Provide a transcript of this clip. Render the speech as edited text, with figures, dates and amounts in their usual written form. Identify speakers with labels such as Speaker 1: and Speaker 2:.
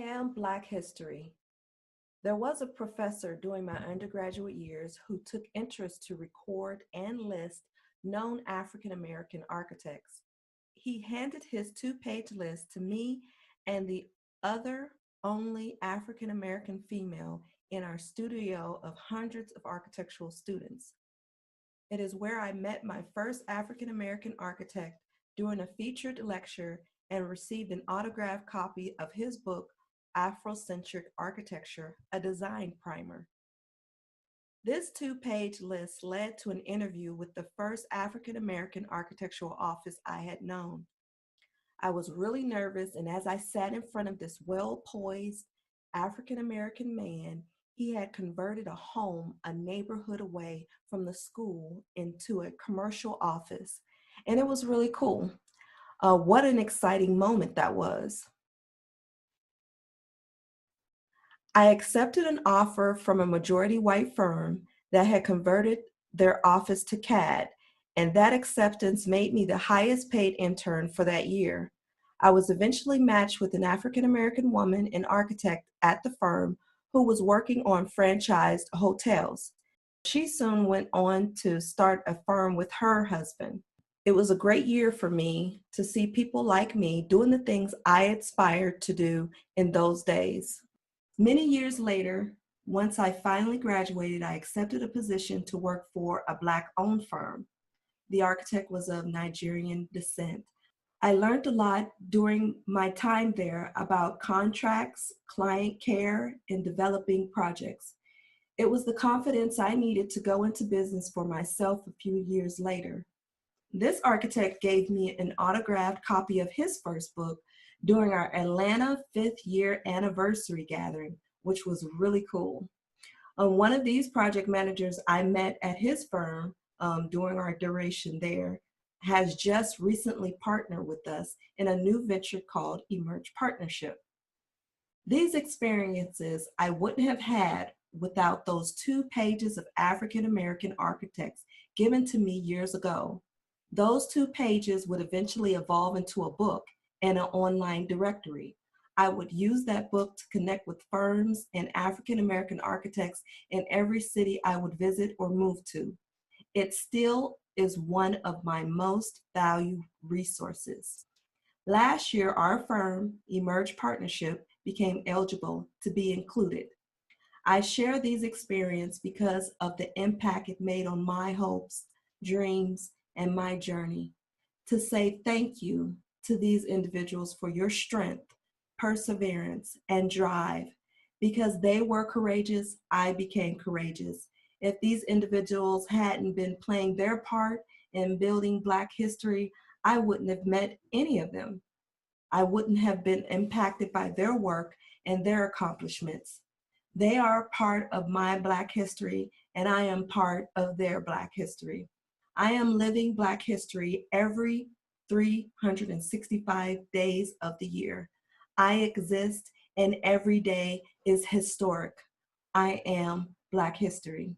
Speaker 1: am Black history. There was a professor during my undergraduate years who took interest to record and list known African American architects. He handed his two-page list to me and the other only African American female in our studio of hundreds of architectural students. It is where I met my first African American architect during a featured lecture and received an autographed copy of his book, Afrocentric Architecture, a Design Primer. This two-page list led to an interview with the first African American architectural office I had known. I was really nervous, and as I sat in front of this well-poised African American man, he had converted a home a neighborhood away from the school into a commercial office, and it was really cool. What an exciting moment that was. I accepted an offer from a majority white firm that had converted their office to CAD, and that acceptance made me the highest paid intern for that year. I was eventually matched with an African American woman, an architect at the firm, who was working on franchised hotels. She soon went on to start a firm with her husband. It was a great year for me to see people like me doing the things I aspired to do in those days. Many years later, once I finally graduated, I accepted a position to work for a Black-owned firm. The architect was of Nigerian descent. I learned a lot during my time there about contracts, client care, and developing projects. It was the confidence I needed to go into business for myself a few years later. This architect gave me an autographed copy of his first book during our Atlanta fifth year anniversary gathering, which was really cool. One of these project managers I met at his firm during our duration there has just recently partnered with us in a new venture called Emerge Partnership. These experiences I wouldn't have had without those two pages of African American architects given to me years ago. Those two pages would eventually evolve into a book and an online directory. I would use that book to connect with firms and African American architects in every city I would visit or move to. It still is one of my most valued resources. Last year, our firm, Emerge Partnership, became eligible to be included. I share these experiences because of the impact it made on my hopes, dreams, and my journey. To say thank you to these individuals for your strength, perseverance, and drive. Because they were courageous, I became courageous. If these individuals hadn't been playing their part in building Black history, I wouldn't have met any of them. I wouldn't have been impacted by their work and their accomplishments. They are part of my Black history, and I am part of their Black history. I am living Black history every 365 days of the year. I exist, and every day is historic. I am Black history.